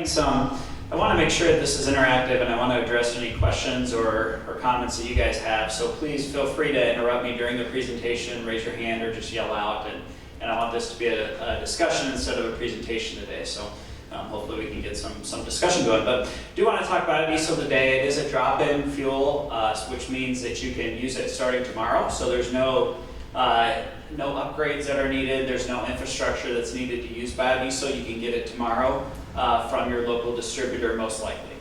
I want to make sure that this is interactive, and I want to address any questions or comments that you guys have. So please feel free to interrupt me during the presentation, raise your hand, or just yell out. And I want this to be a discussion instead of a presentation today. So hopefully we can get some discussion going. But I do want to talk biodiesel today. It is a drop-in fuel, which means that you can use it starting tomorrow. So there's no upgrades that are needed. There's no infrastructure that's needed to use biodiesel. You can get it tomorrow from your local distributor, most likely.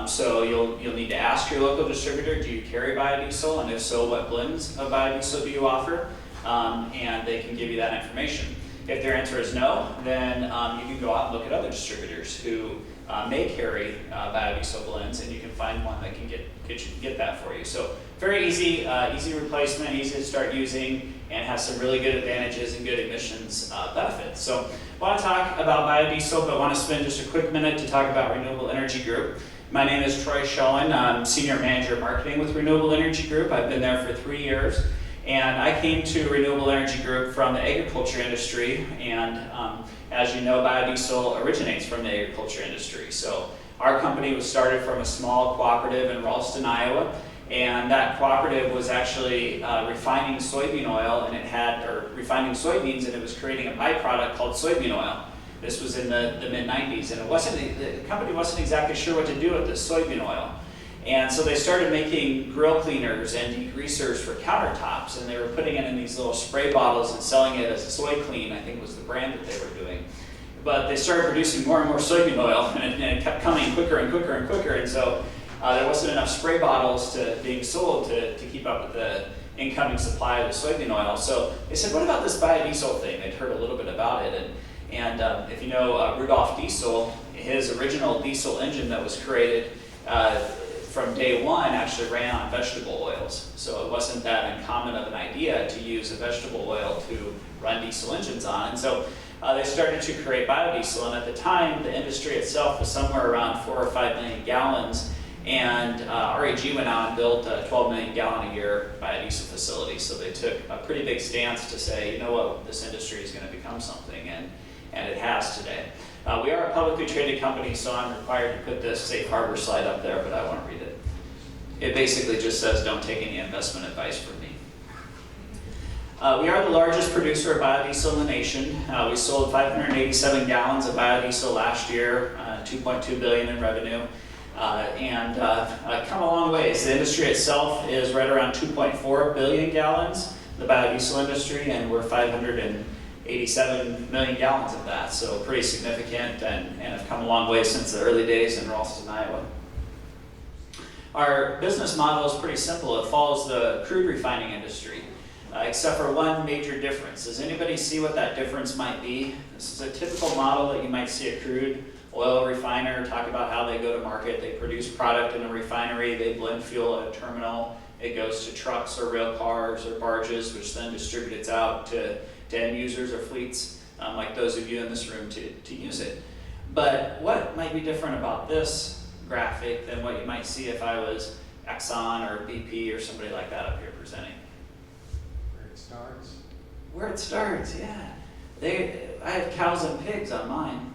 So you'll need to ask your local distributor, do you carry biodiesel? And if so, what blends of biodiesel do you offer? And they can give you that information. If their answer is no, then you can go out and look at other distributors who may carry biodiesel blends, and you can find one that can get that for you. So very easy replacement, easy to start using, and has some really good advantages and good emissions benefits. So I want to talk about biodiesel, but I want to spend just a quick minute to talk about Renewable Energy Group. My name is Troy Shoen. I'm Senior Manager of Marketing with Renewable Energy Group. I've been there for 3 years. And I came to Renewable Energy Group from the agriculture industry, and as you know, biodiesel originates from the agriculture industry. So our company was started from a small cooperative in Ralston, Iowa, and that cooperative was actually refining soybean oil, and refining soybeans, and it was creating a byproduct called soybean oil. This was in the mid-90s, and the company wasn't exactly sure what to do with this soybean oil. And so they started making grill cleaners and degreasers for countertops, and they were putting it in these little spray bottles and selling it as Soy Clean, I think was the brand that they were doing. But they started producing more and more soybean oil, and it kept coming quicker and quicker and quicker, and so there wasn't enough spray bottles being sold to keep up with the incoming supply of the soybean oil. So they said, what about this biodiesel thing? They'd heard a little bit about it, and if you know Rudolph Diesel, his original diesel engine that was created from day one actually ran on vegetable oils. So it wasn't that uncommon of an idea to use a vegetable oil to run diesel engines on. And so they started to create biodiesel. And at the time, the industry itself was somewhere around 4 or 5 million gallons. And REG went out and built a 12 million gallon a year biodiesel facility. So they took a pretty big stance to say, you know what, this industry is going to become something. And it has today. We are a publicly traded company, so I'm required to put this safe harbor slide up there, but I won't read it. It basically just says, don't take any investment advice from me. We are the largest producer of biodiesel in the nation. We sold 587 gallons of biodiesel last year, $2.2 billion in revenue, and come a long ways. The industry itself is right around 2.4 billion gallons, the biodiesel industry, and we're 587 million gallons of that, so pretty significant, and have come a long way since the early days in Ralston, Iowa. Our business model is pretty simple. It follows the crude refining industry, except for one major difference. Does anybody see what that difference might be? This is a typical model that you might see a crude oil refiner talk about how they go to market. They produce product in a refinery, they blend fuel at a terminal, it goes to trucks or rail cars or barges, which then distributes out to end users or fleets like those of you in this room to use it. But what might be different about this graphic than what you might see if I was Exxon or BP or somebody like that up here presenting? Where it starts? Where it starts, yeah. I have cows and pigs on mine.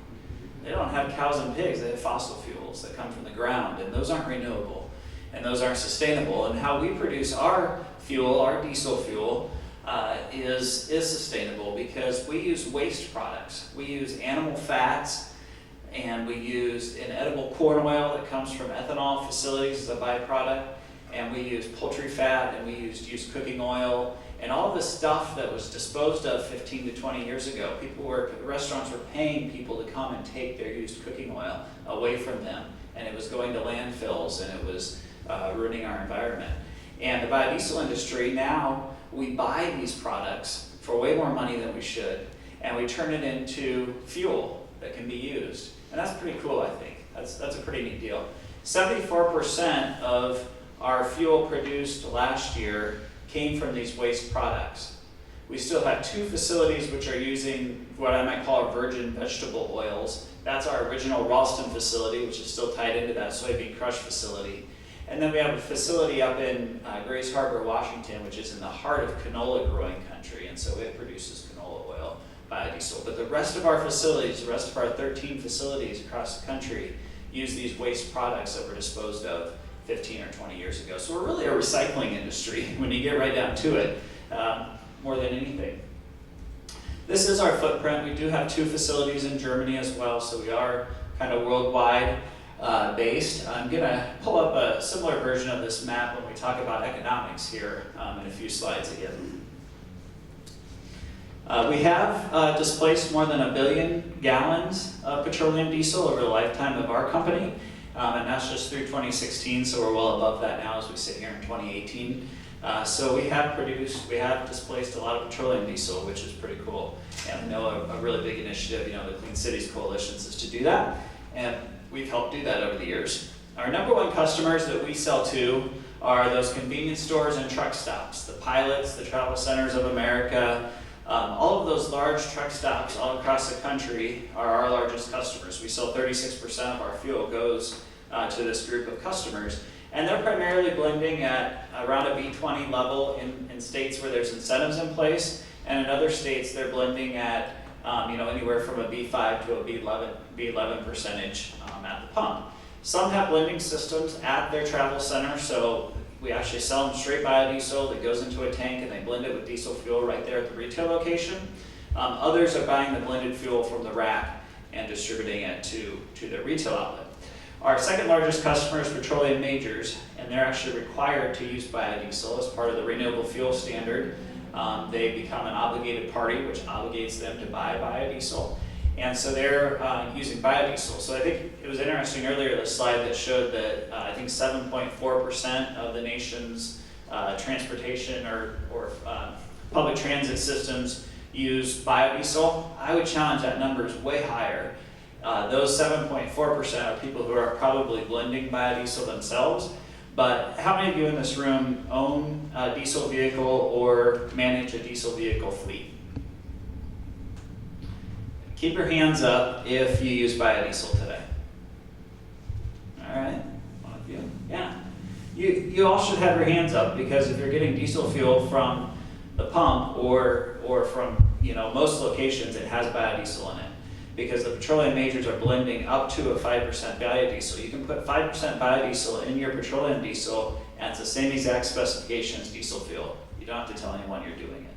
They don't have cows and pigs, they have fossil fuels that come from the ground, and those aren't renewable, and those aren't sustainable. And how we produce our fuel, our diesel fuel, is sustainable because we use waste products. We use animal fats, and we use inedible corn oil that comes from ethanol facilities as a byproduct, and we use poultry fat, and we used used cooking oil, and all this stuff that was disposed of 15 to 20 years ago. Restaurants were paying people to come and take their used cooking oil away from them, and it was going to landfills, and it was ruining our environment. And the biodiesel industry, now we buy these products for way more money than we should, and we turn it into fuel that can be used. And that's pretty cool, I think. That's a pretty neat deal. 74% of our fuel produced last year came from these waste products. We still have 2 facilities which are using what I might call virgin vegetable oils. That's our original Ralston facility, which is still tied into that soybean crush facility. And then we have a facility up in Grays Harbor, Washington, which is in the heart of canola growing country, and so it produces canola oil. biodiesel. But the rest of our facilities, the rest of our 13 facilities across the country, use these waste products that were disposed of 15 or 20 years ago. So we're really a recycling industry when you get right down to it, more than anything. This is our footprint. We do have 2 facilities in Germany as well, so we are kind of worldwide based. I'm going to pull up a similar version of this map when we talk about economics here in a few slides again. We have displaced more than 1 billion gallons of petroleum diesel over the lifetime of our company, and that's just through 2016, so we're well above that now as we sit here in 2018. So we have displaced a lot of petroleum diesel, which is pretty cool. And I know a really big initiative, the Clean Cities Coalitions, is to do that, and we've helped do that over the years. Our number 1 customers that we sell to are those convenience stores and truck stops, the Pilots, the Travel Centers of America. All of those large truck stops all across the country are our largest customers. We sell 36% of our fuel goes to this group of customers. And they're primarily blending at around a B20 level in states where there's incentives in place. And in other states, they're blending at anywhere from a B5 to a B11 percentage at the pump. Some have blending systems at their travel center, so we actually sell them straight biodiesel that goes into a tank and they blend it with diesel fuel right there at the retail location. Others are buying the blended fuel from the rack and distributing it to their retail outlet. Our second largest customer is petroleum majors, and they're actually required to use biodiesel as part of the renewable fuel standard. They become an obligated party, which obligates them to buy biodiesel. And so they're using biodiesel. So I think it was interesting earlier, the slide that showed that I think 7.4% of the nation's transportation or public transit systems use biodiesel. I would challenge that number is way higher. Those 7.4% are people who are probably blending biodiesel themselves. But how many of you in this room own a diesel vehicle or manage a diesel vehicle fleet? Keep your hands up if you use biodiesel today. All right, one of you. Yeah. You all should have your hands up, because if you're getting diesel fuel from the pump or from most locations, it has biodiesel in it. Because the petroleum majors are blending up to a 5% biodiesel. You can put 5% biodiesel in your petroleum diesel, and it's the same exact specification as diesel fuel. You don't have to tell anyone you're doing it.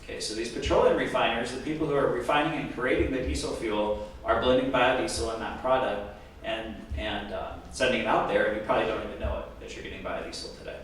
Okay, so these petroleum refiners, the people who are refining and creating the diesel fuel, are blending biodiesel in that product and sending it out there, and you probably don't even know it, that you're getting biodiesel today.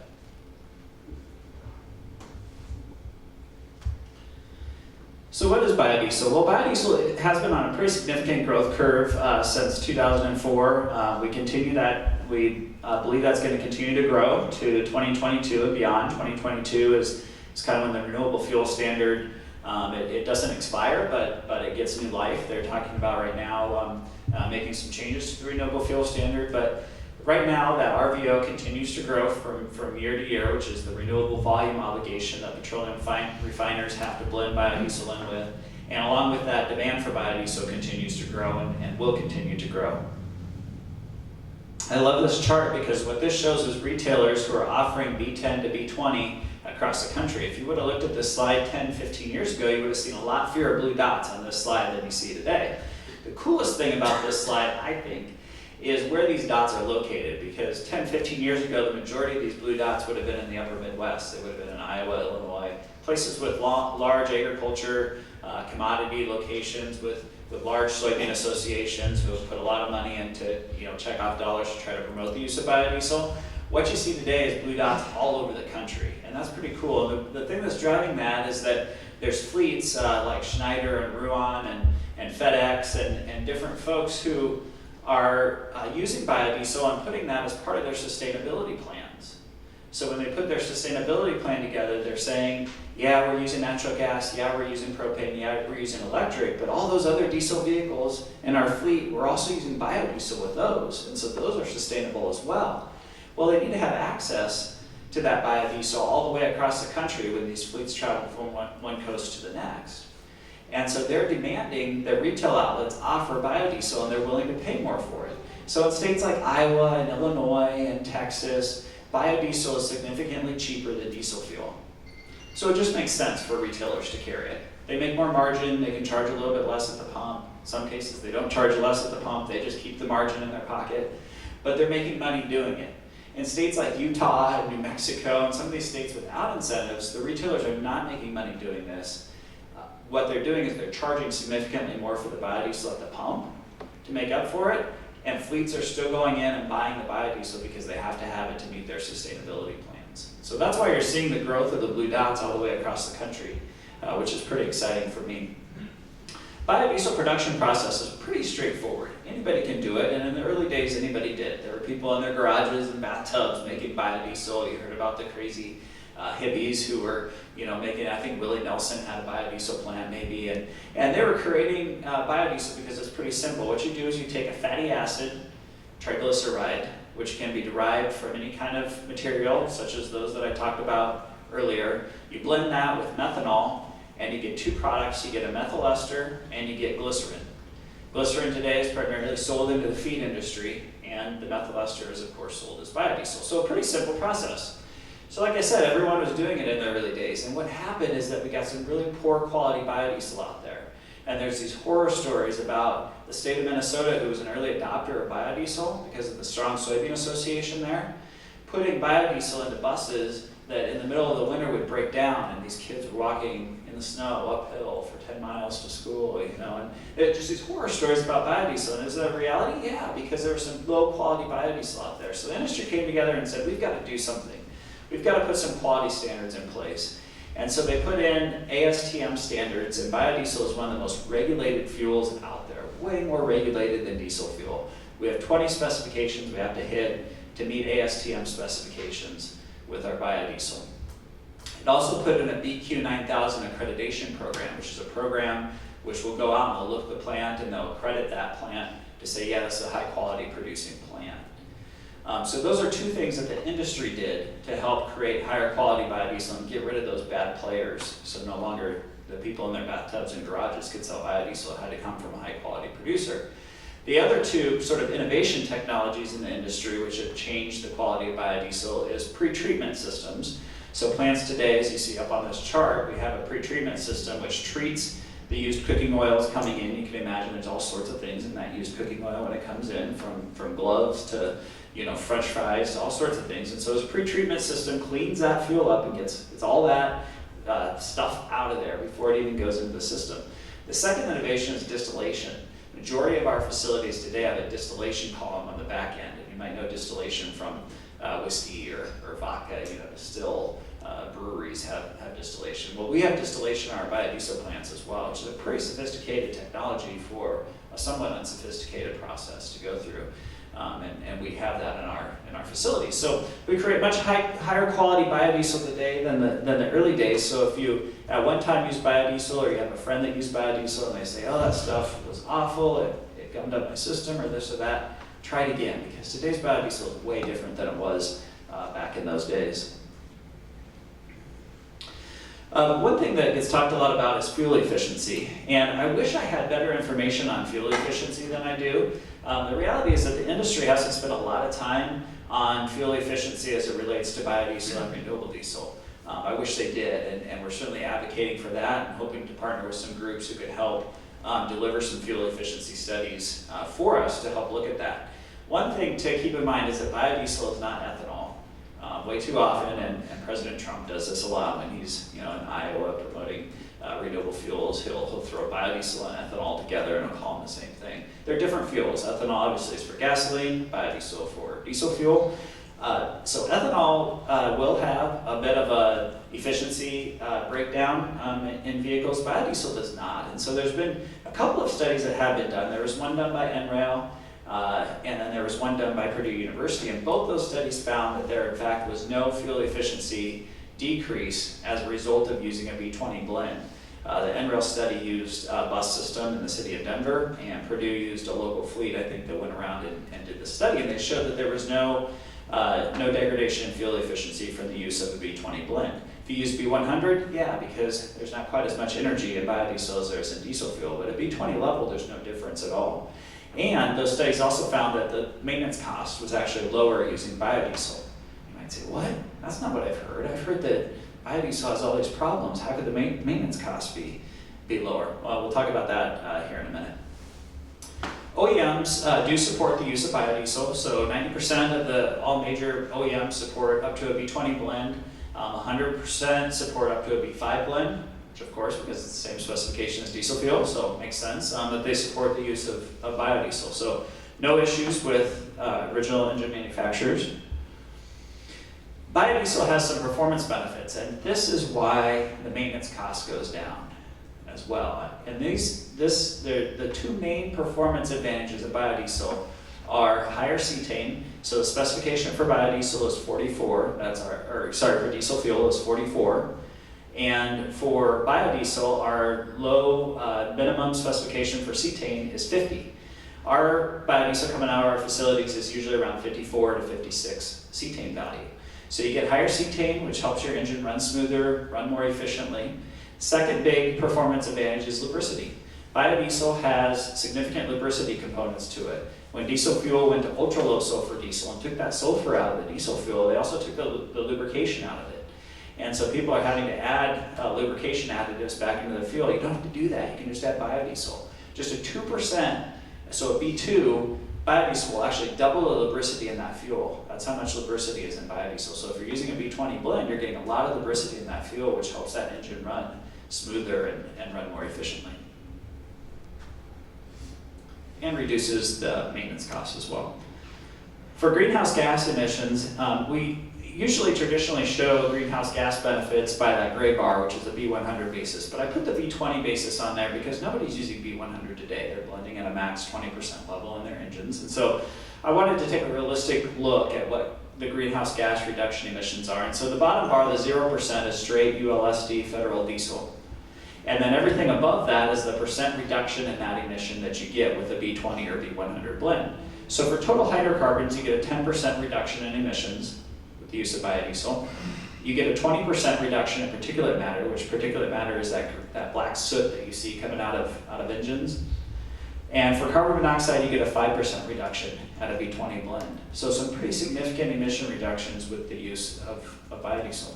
So what is biodiesel? Well, biodiesel has been on a pretty significant growth curve since 2004. We continue that. We believe that's going to continue to grow to 2022 and beyond. 2022 is kind of when the renewable fuel standard, it doesn't expire, but it gets new life. They're talking about right now making some changes to the renewable fuel standard, but right now that RVO continues to grow from year to year, which is the renewable volume obligation that petroleum refiners have to blend biodiesel in with. And along with that, demand for biodiesel continues to grow and will continue to grow. I love this chart because what this shows is retailers who are offering B10 to B20 across the country. If you would have looked at this slide 10, 15 years ago, you would have seen a lot fewer blue dots on this slide than you see today. The coolest thing about this slide, I think, is where these dots are located, because 10, 15 years ago, the majority of these blue dots would have been in the upper Midwest. They would have been in Iowa, Illinois, places with large agriculture, commodity locations with large soybean associations who have put a lot of money into check off dollars to try to promote the use of biodiesel. What you see today is blue dots all over the country, and that's pretty cool. And the thing that's driving that is that there's fleets like Schneider and Rouge and FedEx and different folks who are using biodiesel and putting that as part of their sustainability plans. So when they put their sustainability plan together, they're saying, yeah, we're using natural gas, yeah, we're using propane, yeah, we're using electric, but all those other diesel vehicles in our fleet, we're also using biodiesel with those, and so those are sustainable as well. Well, they need to have access to that biodiesel all the way across the country when these fleets travel from one coast to the next. And so they're demanding that retail outlets offer biodiesel, and they're willing to pay more for it. So in states like Iowa and Illinois and Texas, biodiesel is significantly cheaper than diesel fuel. So it just makes sense for retailers to carry it. They make more margin, they can charge a little bit less at the pump. In some cases, they don't charge less at the pump, they just keep the margin in their pocket, but they're making money doing it. In states like Utah and New Mexico and some of these states without incentives, the retailers are not making money doing this. What they're doing is they're charging significantly more for the biodiesel at the pump to make up for it, and fleets are still going in and buying the biodiesel because they have to have it to meet their sustainability plans. So that's why you're seeing the growth of the blue dots all the way across the country, which is pretty exciting for me. Biodiesel production process is pretty straightforward. Anybody can do it, and in the early days, anybody did. There were people in their garages and bathtubs making biodiesel. You heard about the crazy hippies who were, making, I think Willie Nelson had a biodiesel plant maybe, and they were creating biodiesel because it's pretty simple. What you do is you take a fatty acid, triglyceride, which can be derived from any kind of material, such as those that I talked about earlier. You blend that with methanol, and you get two products. You get a methyl ester, and you get glycerin. Glycerin today is primarily sold into the feed industry, and the methyl ester is, of course, sold as biodiesel. So a pretty simple process. So like I said, everyone was doing it in the early days, and what happened is that we got some really poor quality biodiesel out there. And there's these horror stories about the state of Minnesota, who was an early adopter of biodiesel because of the strong soybean association there, putting biodiesel into buses that in the middle of the winter would break down, and these kids were walking in the snow uphill for 10 miles to school, and it's just these horror stories about biodiesel. And is that a reality? Yeah, because there was some low quality biodiesel out there. So the industry came together and said, we've got to do something. We've got to put some quality standards in place. And so they put in ASTM standards, and biodiesel is one of the most regulated fuels out there, way more regulated than diesel fuel. We have 20 specifications we have to hit to meet ASTM specifications with our biodiesel. It also put in a BQ 9000 accreditation program, which is a program which will go out and they'll look at the plant and they'll accredit that plant to say, yeah, this is a high quality producing plant. So those are two things that the industry did to help create higher quality biodiesel and get rid of those bad players. So no longer the people in their bathtubs and garages could sell biodiesel. It had to come from a high quality producer. The other two sort of innovation technologies in the industry which have changed the quality of biodiesel is pre-treatment systems. So plants today, as you see up on this chart, we have a pre-treatment system which treats the used cooking oils coming in. You can imagine there's all sorts of things in that used cooking oil when it comes in, from gloves to French fries, to all sorts of things. And so this pre-treatment system cleans that fuel up and gets all that stuff out of there before it even goes into the system. The second innovation is distillation. Majority of our facilities today have a distillation column on the back end, and you might know distillation from whiskey or vodka. Still breweries have distillation. Well, we have distillation in our biodiesel plants as well, which is a pretty sophisticated technology for a somewhat unsophisticated process to go through. And we have that in our facilities. So we create much higher quality biodiesel today than the early days. So if you at one time used biodiesel, or you have a friend that used biodiesel and they say, oh, that stuff was awful, it gummed up my system or this or that, try it again, because today's biodiesel is way different than it was back in those days. One thing that gets talked a lot about is fuel efficiency, and I wish I had better information on fuel efficiency than I do. The reality is that the industry hasn't spent a lot of time on fuel efficiency as it relates to biodiesel and renewable diesel. I wish they did, and we're certainly advocating for that and hoping to partner with some groups who could help deliver some fuel efficiency studies for us to help look at that. One thing to keep in mind is that biodiesel is not ethanol. Way too often, and President Trump does this a lot when he's in Iowa promoting renewable fuels. He'll throw biodiesel and ethanol together and he'll call them the same thing. They're different fuels. Ethanol obviously is for gasoline, biodiesel for diesel fuel. So ethanol will have a bit of a efficiency breakdown in vehicles. Biodiesel does not. And so there's been a couple of studies that have been done. There was one done by NREL, and then there was one done by Purdue University, and both those studies found that there in fact was no fuel efficiency decrease as a result of using a B20 blend. The NREL study used a bus system in the city of Denver, and Purdue used a local fleet, I think, that went around and did the study, and they showed that there was no degradation in fuel efficiency from the use of a B20 blend. If you use B100, yeah, because there's not quite as much energy in biodiesel as there is in diesel fuel, but at B20 level, there's no difference at all. And those studies also found that the maintenance cost was actually lower using biodiesel. You might say, what? That's not what I've heard. I've heard that biodiesel has all these problems. How could the maintenance cost be? be lower. Well, we'll talk about that here in a minute. OEMs do support the use of biodiesel, so 90% of all major OEMs support up to a B20 blend, 100% support up to a B5 blend, which of course, because it's the same specification as diesel fuel, so it makes sense that they support the use of biodiesel. So no issues with original engine manufacturers. Biodiesel has some performance benefits, and this is why the maintenance cost goes down as well. And the two main performance advantages of biodiesel are higher cetane. So the specification for biodiesel is 44. For diesel fuel is 44. And for biodiesel, our low minimum specification for cetane is 50. Our biodiesel coming out of our facilities is usually around 54 to 56 cetane value. So you get higher cetane, which helps your engine run smoother, run more efficiently. Second big performance advantage is lubricity. Biodiesel has significant lubricity components to it. When diesel fuel went to ultra low sulfur diesel and took that sulfur out of the diesel fuel, they also took the lubrication out of it. And so people are having to add lubrication additives back into the fuel. You don't have to do that. You can just add biodiesel. Just a 2%, so a B2, biodiesel will actually double the lubricity in that fuel. That's how much lubricity is in biodiesel. So if you're using a B20 blend, you're getting a lot of lubricity in that fuel, which helps that engine run smoother and run more efficiently. And reduces the maintenance costs as well. For greenhouse gas emissions, we usually traditionally show greenhouse gas benefits by that gray bar, which is the B100 basis. But I put the B20 basis on there because nobody's using B100 today. They're blending at a max 20% level in their engines. And so I wanted to take a realistic look at what the greenhouse gas reduction emissions are. And so the bottom bar, the 0%, is straight ULSD federal diesel. And then everything above that is the percent reduction in that emission that you get with a B20 or B100 blend. So for total hydrocarbons, you get a 10% reduction in emissions with the use of biodiesel. You get a 20% reduction in particulate matter, which particulate matter is that black soot that you see coming out of engines. And for carbon monoxide, you get a 5% reduction at a B20 blend. So some pretty significant emission reductions with the use of biodiesel.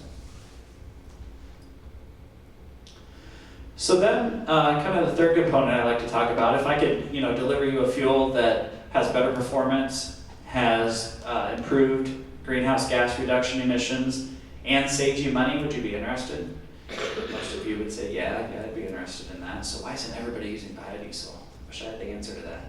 So then, kind of the third component I like to talk about, if I could, deliver you a fuel that has better performance, has improved greenhouse gas reduction emissions, and saves you money, would you be interested? Most of you would say, yeah, I'd be interested in that. So why isn't everybody using biodiesel? Wish I had the answer to that.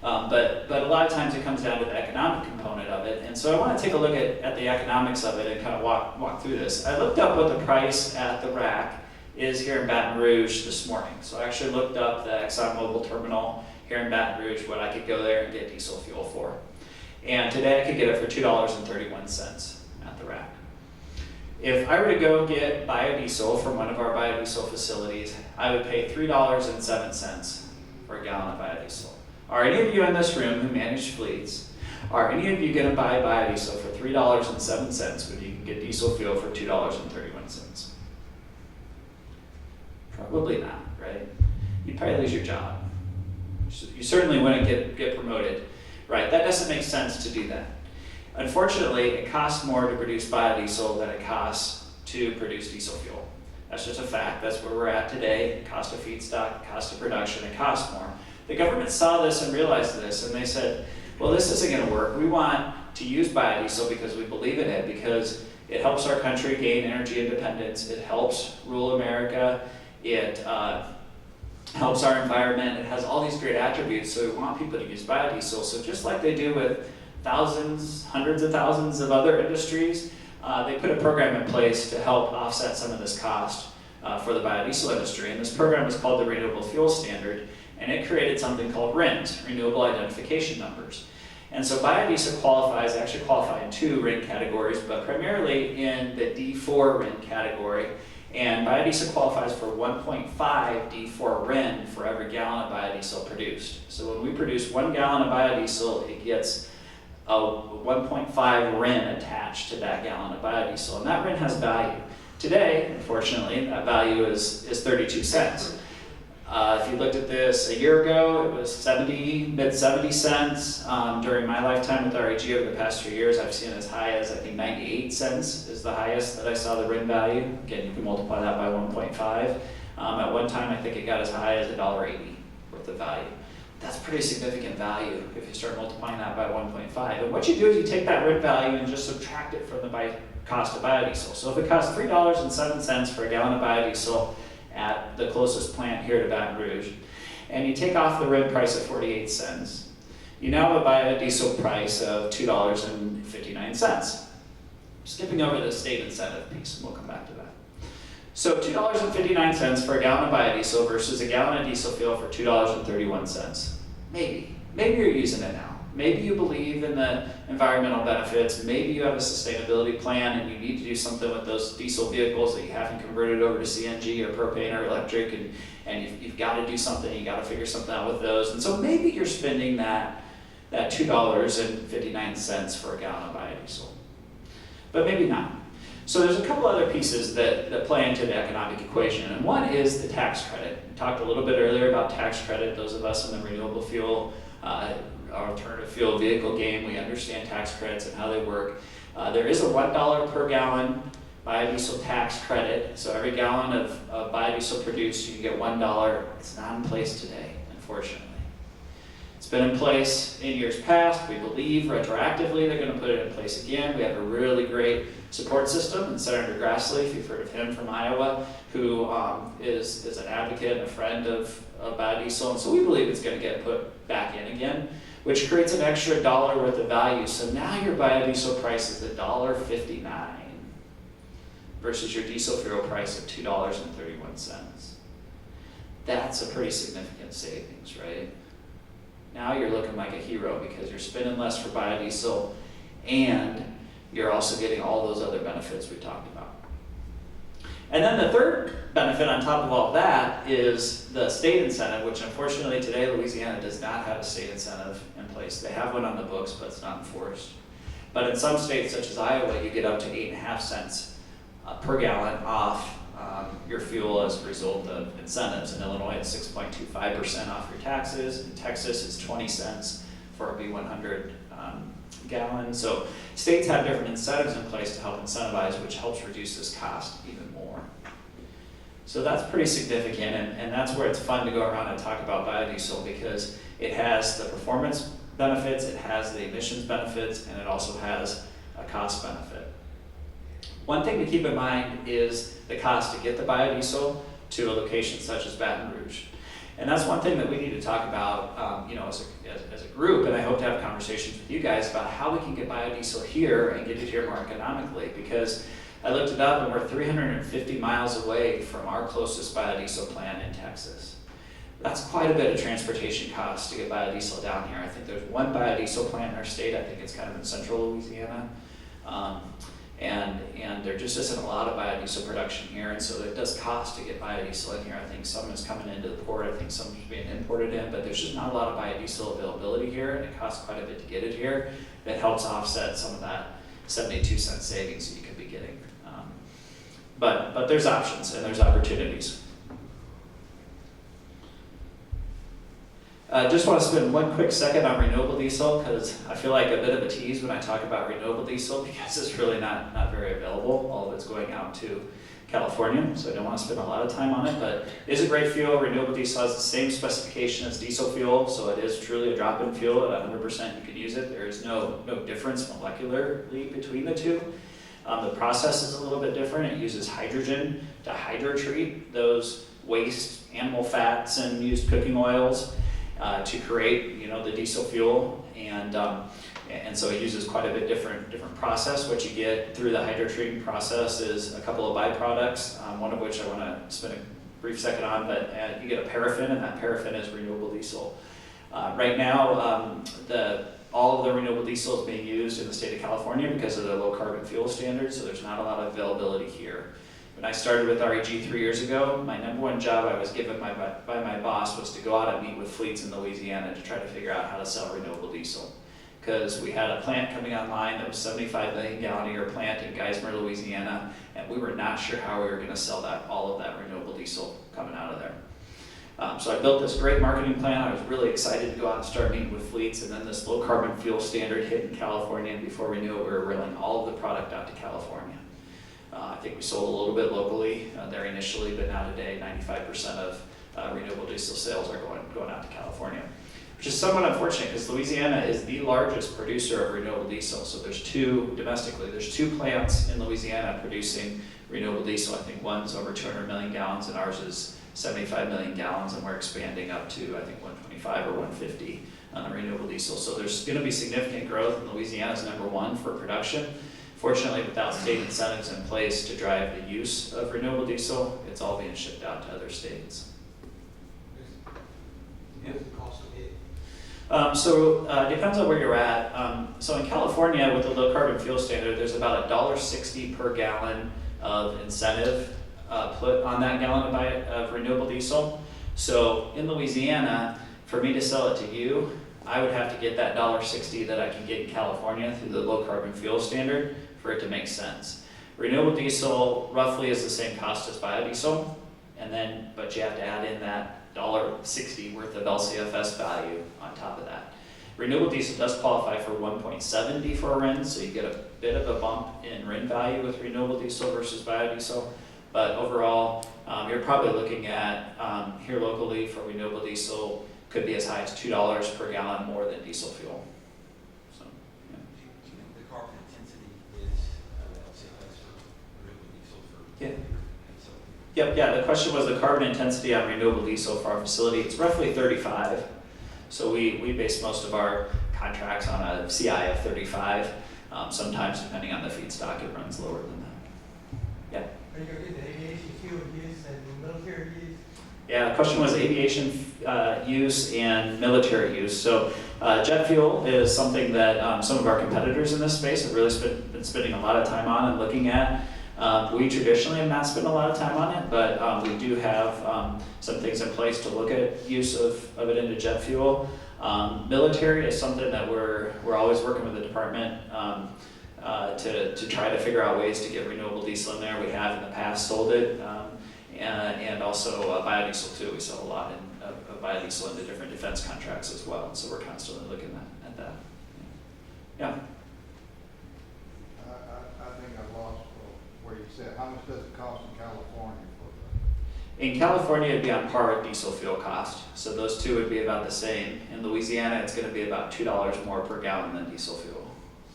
But a lot of times it comes down to the economic component of it. And so I want to take a look at the economics of it and kind of walk through this. I looked up what the price at the rack is here in Baton Rouge this morning. So I actually looked up the ExxonMobil terminal here in Baton Rouge, what I could go there and get diesel fuel for. And today I could get it for $2.31 at the rack. If I were to go get biodiesel from one of our biodiesel facilities, I would pay $3.07 for a gallon of biodiesel. Are any of you in this room who manage fleets, are any of you going to buy biodiesel for $3.07 when you can get diesel fuel for $2.31? Probably not, right? You'd probably lose your job. You certainly wouldn't get promoted, right? That doesn't make sense to do that. Unfortunately, it costs more to produce biodiesel than it costs to produce diesel fuel. That's just a fact. That's where we're at today. Cost of feedstock, cost of production, it costs more. The government saw this and realized this, and they said, well, this isn't going to work. We want to use biodiesel because we believe in it, because it helps our country gain energy independence. It helps rural America. It helps our environment. It has all these great attributes, so we want people to use biodiesel. So just like they do with thousands, hundreds of thousands of other industries, they put a program in place to help offset some of this cost for the biodiesel industry. And this program is called the Renewable Fuel Standard, and it created something called RINs, Renewable Identification Numbers. And so biodiesel actually qualify in two RIN categories, but primarily in the D4 RIN category. And biodiesel qualifies for 1.5 D4 RIN for every gallon of biodiesel produced. So when we produce 1 gallon of biodiesel, it gets a 1.5 RIN attached to that gallon of biodiesel. And that RIN has value. Today, unfortunately, that value is 32 cents. If you looked at this a year ago, it was mid 70 cents. During my lifetime with REG over the past 3 years, I've seen as high as, I think, 98 cents is the highest that I saw the RIN value. Again, you can multiply that by 1.5. At one time, I think it got as high as $1.80 worth of value. That's pretty significant value if you start multiplying that by 1.5. And what you do is you take that RIN value and just subtract it from the cost of biodiesel. So if it costs $3.07 for a gallon of biodiesel at the closest plant here to Baton Rouge, and you take off the RIN price of 48 cents, you now have a biodiesel price of $2.59. Skipping over the state incentive piece, and we'll come back to that. So $2.59 for a gallon of biodiesel versus a gallon of diesel fuel for $2.31. Maybe you're using it now. Maybe you believe in the environmental benefits. Maybe you have a sustainability plan and you need to do something with those diesel vehicles that you haven't converted over to CNG or propane or electric, and you've got to do something. You got to figure something out with those. And so maybe you're spending that $2.59 for a gallon of biodiesel, but maybe not. So there's a couple other pieces that play into the economic equation, and one is the tax credit. We talked a little bit earlier about tax credit. Those of us in the renewable fuel, alternative fuel vehicle game, we understand tax credits and how they work. There is a $1 per gallon biodiesel tax credit. So every gallon of biodiesel produced, you can get $1. It's not in place today, unfortunately. It's been in place in years past. We believe retroactively they're going to put it in place again. We have a really great support system, and Senator Grassley, you've heard of him from Iowa, who is an advocate and a friend of biodiesel, and so we believe it's going to get put back in again, which creates an extra $1 worth of value. So now your biodiesel price is $1.59 versus your diesel fuel price of $2.31. That's a pretty significant savings, right? Now you're looking like a hero because you're spending less for biodiesel and you're also getting all those other benefits we talked about. And then the third benefit on top of all that is the state incentive, which unfortunately today Louisiana does not have a state incentive in place. They have one on the books, but it's not enforced. But in some states such as Iowa, you get up to 8.5 cents per gallon off your fuel as a result of incentives. In Illinois, it's 6.25% off your taxes. In Texas, it's 20 cents for a B100 gallon. So states have different incentives in place to help incentivize, which helps reduce this cost even more. So that's pretty significant, and that's where it's fun to go around and talk about biodiesel, because it has the performance benefits, it has the emissions benefits, and it also has a cost benefit. One thing to keep in mind is the cost to get the biodiesel to a location such as Baton Rouge. And that's one thing that we need to talk about as a group, and I hope to have conversations with you guys about how we can get biodiesel here and get it here more economically, because I looked it up and we're 350 miles away from our closest biodiesel plant in Texas. That's quite a bit of transportation cost to get biodiesel down here. I think there's one biodiesel plant in our state. I think it's kind of in central Louisiana. And there just isn't a lot of biodiesel production here, and so it does cost to get biodiesel in here. I think some is coming into the port, I think some is being imported in, but there's just not a lot of biodiesel availability here, and it costs quite a bit to get it here. That helps offset some of that 72-cent savings that you could be getting. But there's options and there's opportunities. Just want to spend one quick second on renewable diesel, because I feel like a bit of a tease when I talk about renewable diesel, because it's really not very available. All of it's going out to California, so I don't want to spend a lot of time on it, but it is a great fuel. Renewable diesel has the same specification as diesel fuel, so it is truly a drop-in fuel. At 100% you can use it. There is no difference molecularly between the two. The process is a little bit different. It uses hydrogen to hydrotreat those waste animal fats and used cooking oils to create, the diesel fuel, and so it uses quite a bit different process. What you get through the hydrotreating process is a couple of byproducts, one of which I want to spend a brief second on, but you get a paraffin, and that paraffin is renewable diesel. Right now, all of the renewable diesel is being used in the state of California because of the low carbon fuel standards, so there's not a lot of availability here. When I started with REG 3 years ago, my number one job I was given by my boss was to go out and meet with fleets in Louisiana to try to figure out how to sell renewable diesel. Because we had a plant coming online that was 75 million gallon a year plant in Geismar, Louisiana, and we were not sure how we were going to sell all of that renewable diesel coming out of there. So I built this great marketing plan. I was really excited to go out and start meeting with fleets, and then this low carbon fuel standard hit in California, and before we knew it, we were rolling all of the product out to California. I think we sold a little bit locally there initially, but now today 95% of renewable diesel sales are going out to California, which is somewhat unfortunate because Louisiana is the largest producer of renewable diesel. So there's two plants in Louisiana producing renewable diesel. I think one's over 200 million gallons and ours is 75 million gallons, and we're expanding up to, I think, 125 or 150 on the renewable diesel. So there's going to be significant growth, and Louisiana's #1 for production. Fortunately, without state incentives in place to drive the use of renewable diesel, it's all being shipped out to other states. What is the cost of it? It depends on where you're at. So in California, with the low carbon fuel standard, there's about $1.60 per gallon of incentive put on that gallon of renewable diesel. So in Louisiana, for me to sell it to you, I would have to get that $1.60 that I can get in California through the low carbon fuel standard for it to make sense. Renewable diesel roughly is the same cost as biodiesel, but you have to add in that $1.60 worth of LCFS value on top of that. Renewable diesel does qualify for 1.70 for a RIN, so you get a bit of a bump in RIN value with renewable diesel versus biodiesel. But overall, you're probably looking at, here locally for renewable diesel, could be as high as $2 per gallon more than diesel fuel. So, yeah. Do you know the carbon intensity is LCFS for renewable diesel for? Yeah. So, Yep, yeah, the question was the carbon intensity on renewable diesel for our facility. It's roughly 35. So we base most of our contracts on a CI of 35. Sometimes, depending on the feedstock, it runs lower than that. Yeah. Are you going to get the aviation fuel use and military use? Yeah, the question was aviation use and military use. So jet fuel is something that some of our competitors in this space have really been spending a lot of time on and looking at. We traditionally have not spent a lot of time on it, but we do have some things in place to look at use of it into jet fuel. Military is something that we're always working with the department to try to figure out ways to get renewable diesel in there. We have in the past sold it, and also biodiesel too. We sell a lot of biodiesel into different defense contracts as well, so we're constantly looking at that. Yeah. I think I lost where you said, how much does it cost in California for the? In California, it'd be on par with diesel fuel cost, so those two would be about the same. In Louisiana, it's going to be about $2 more per gallon than diesel fuel.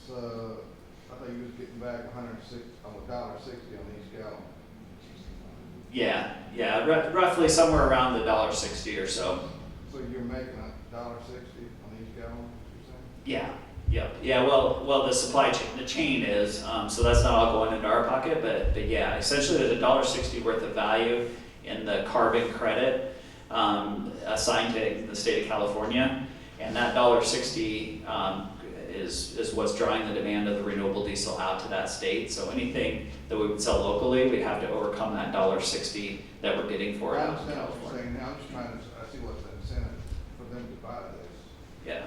So I thought you was getting back $160 on each gallon. Yeah, roughly somewhere around the $1.60 or so. So you're making $1.60 on each gallon, you're saying? Yeah. Well, the supply chain, the chain is, so that's not all going into our pocket, but yeah, essentially there's $1.60 worth of value in the carbon credit assigned to the state of California, and that $1.60 is what's drawing the demand of the renewable diesel out to that state. So anything that we would sell locally, we'd have to overcome that $1.60 that we're getting for it I out in understand what you're California. saying now, I'm just trying to see what's the incentive for them to buy this. Yeah.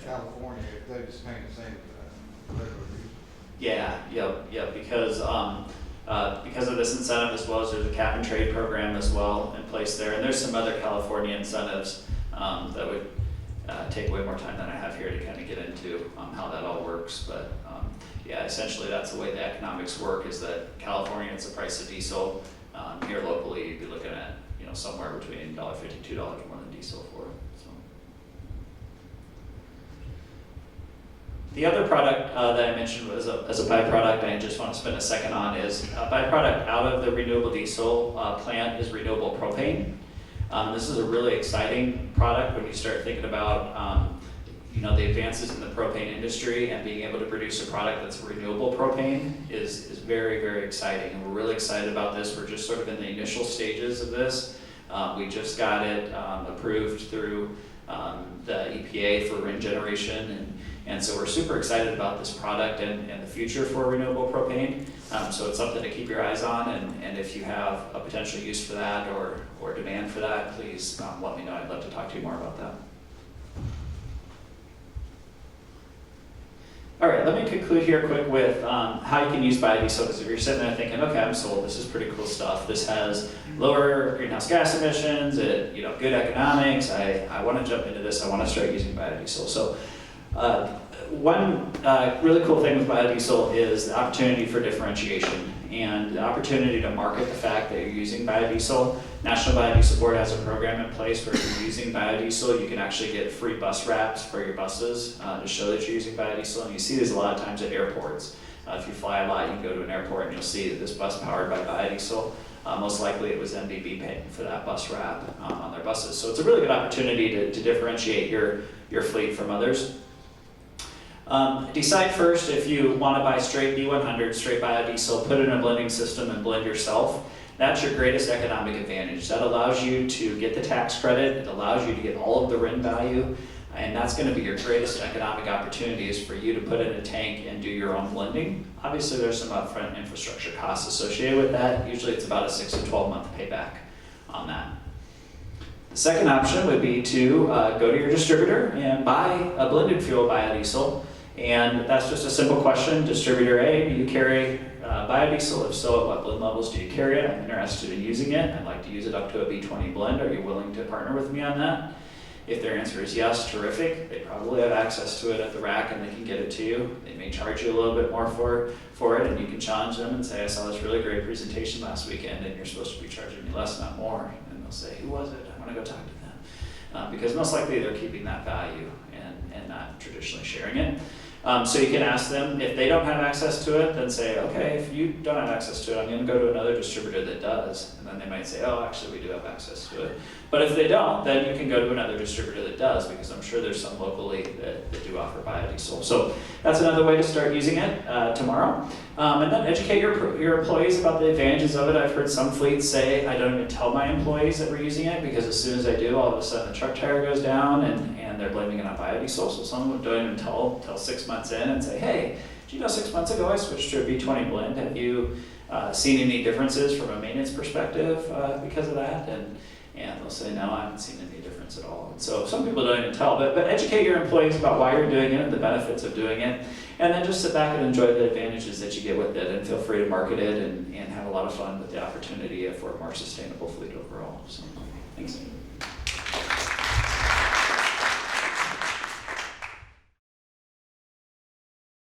California, if they're just paying the same regular diesel. Yeah, because of this incentive, as well as there's a cap and trade program as well in place there, and there's some other California incentives that would take way more time than I have here to kind of get into how that all works. But yeah, essentially that's the way the economics work, is that California, it's the price of diesel. Here locally, you'd be looking at somewhere between $1.50 $2 more than diesel for it. So. The other product that I mentioned was as a byproduct, I just want to spend a second on, is a byproduct out of the renewable diesel plant is renewable propane. This is a really exciting product when you start thinking about the advances in the propane industry, and being able to produce a product that's renewable propane is very, very exciting. And we're really excited about this. We're just sort of in the initial stages of this. We just got it approved through the EPA for RIN generation, and so we're super excited about this product and the future for renewable propane. So it's something to keep your eyes on, and if you have a potential use for that or demand for that, please let me know. I'd love to talk to you more about that. All right, let me conclude here quick with how you can use biodiesel, because if you're sitting there thinking, okay, I'm sold, this is pretty cool stuff. This has lower greenhouse gas emissions, good economics, I want to jump into this, I want to start using biodiesel. So one really cool thing with biodiesel is the opportunity for differentiation and the opportunity to market the fact that you're using biodiesel. National Biodiesel Board has a program in place where if you're using biodiesel, you can actually get free bus wraps for your buses to show that you're using biodiesel. And you see this a lot of times at airports. If you fly a lot, you can go to an airport and you'll see that this bus powered by biodiesel. Most likely it was MBB paying for that bus wrap on their buses. So it's a really good opportunity to differentiate your fleet from others. Decide first if you want to buy straight B100, straight biodiesel, put it in a blending system and blend yourself. That's your greatest economic advantage. That allows you to get the tax credit, it allows you to get all of the RIN value, and that's going to be your greatest economic opportunity is for you to put in a tank and do your own blending. Obviously there's some upfront infrastructure costs associated with that. Usually it's about a 6 to 12 month payback on that. The second option would be to go to your distributor and buy a blended fuel biodiesel. And that's just a simple question. Distributor A, do you carry biodiesel? If so, at what blend levels do you carry it? I'm interested in using it. I'd like to use it up to a B20 blend. Are you willing to partner with me on that? If their answer is yes, terrific. They probably have access to it at the rack and they can get it to you. They may charge you a little bit more for it, and you can challenge them and say, I saw this really great presentation last weekend and you're supposed to be charging me less, not more. And they'll say, who was it? I want to go talk to them. Because most likely they're keeping that value and not traditionally sharing it. So you can ask them, if they don't have access to it, then say, okay, if you don't have access to it, I'm going to go to another distributor that does. And then they might say, oh, actually, we do have access to it. But if they don't, then you can go to another distributor that does, because I'm sure there's some locally that do offer biodiesel. So that's another way to start using it tomorrow. And then educate your employees about the advantages of it. I've heard some fleets say, I don't even tell my employees that we're using it, because as soon as I do, all of a sudden the truck tire goes down and they're blaming it on biodiesel. So some of them don't even tell 6 months in and say, hey, did you know 6 months ago I switched to a B20 blend? Have you seen any differences from a maintenance perspective because of that? And they'll say, no, I haven't seen any difference at all. And so some people don't even tell, but educate your employees about why you're doing it and the benefits of doing it. And then just sit back and enjoy the advantages that you get with it, and feel free to market it and have a lot of fun with the opportunity for a more sustainable fleet overall. So.